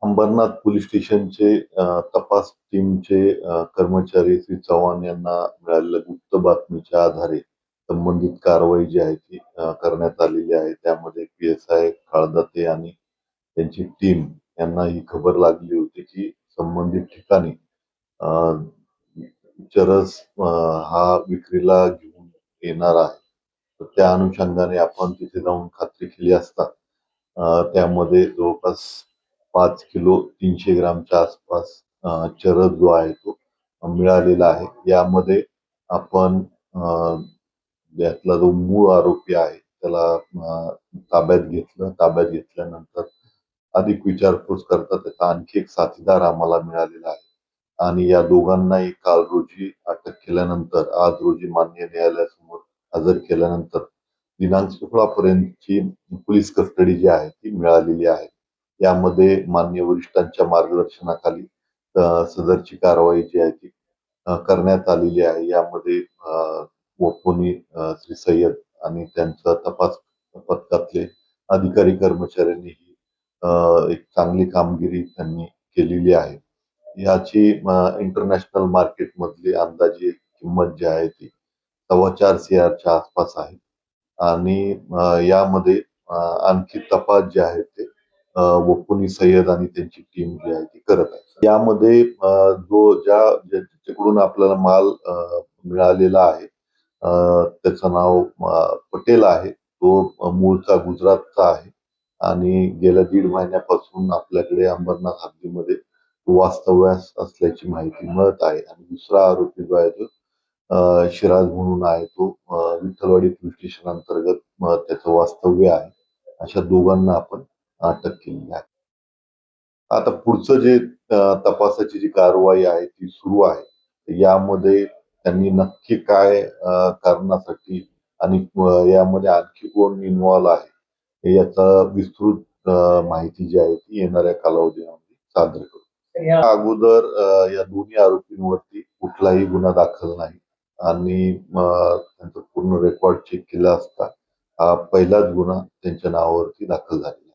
Ambernath police स्टेशनचे तपास टीमचे कर्मचारी श्री चव्हाण यांना मिळालेल्या गुप्त बातमीच्या आधारे संबंधित कारवाई जी आहे ती करण्यात आलेली आहे. त्यामध्ये पी-एस-आय काळदाते आणि त्यांची टीम यांना ही खबर लागली होती की संबंधित ठिकाणी अ, चरस हा विक्रीला घेऊन येणार आहे. तर त्या अनुषंगाने आपण तिथे जाऊन खात्री केली असता त्यामध्ये जवळपास 5 किलो 300 ग्रामच्या आसपास चरस जो आहे तो मिळालेला आहे. यामध्ये आपण यातला जो मूळ आरोपी आहे त्याला ताब्यात घेतलं. ताब्यात घेतल्यानंतर अधिक विचारपूस करता त्याचा आणखी एक साथीदार आम्हाला मिळालेला आहे आणि या दोघांनाही काल रोजी अटक केल्यानंतर आज रोजी माननीय न्यायालयासमोर हजर केल्यानंतर दिनांक 16 पर्यंतची पोलीस कस्टडी जी आहे ती मिळालेली आहे. यामध्ये माननीय वरिष्ठांच्या मार्गदर्शनाखाली सदरची कारवाई जी आहे ती करण्यात आलेली आहे. यामध्ये कोणी श्री सय्यद आणि त्यांचा तपास पथकातले अधिकारी कर्मचाऱ्यांनी ही एक चांगली कामगिरी त्यांनी केलेली आहे. याची इंटरनॅशनल मार्केटमधली अंदाजे किंमत जी आहे ती 4.25 CRच्या आसपास आहे. आणि यामध्ये आणखी तपास जे आहे ते वकुनी सय्यद आणि त्यांची टीम जी आहे ती करत आहे. यामध्ये ज्याच्याकडून आपल्याला माल मिळालेला आहे त्याचं नाव पटेल आहे. तो मूळचा गुजरातचा आहे आणि गेल्या 1.5 महिन्यापासून आपल्याकडे अंबरनाथ हद्दीमध्ये वास्तव्यास असल्याची माहिती मिळत आहे. आणि दुसरा आरोपी जो आहे तो शिराज म्हणून आहे. तो विठ्ठलवाडी पोलीस स्टेशन अंतर्गत त्याचं वास्तव्य आहे. अशा दोघांना आपण अटक केलेली आहे. आता पुढचं जे तपासाची जी कारवाई आहे ती सुरू आहे. यामध्ये त्यांनी नक्की काय कारणासाठी आणि यामध्ये आणखी कोण इन्व्हॉल्व आहे याचा विस्तृत माहिती जी आहे ती येणाऱ्या कालावधीमध्ये सादर करू. या अगोदर या दोन्ही आरोपींवरती कुठलाही गुन्हा दाखल नाही आणि त्यांचा पूर्ण रेकॉर्ड चेक केला असता हा पहिलाच गुन्हा त्यांच्या नावावरती दाखल झालेला.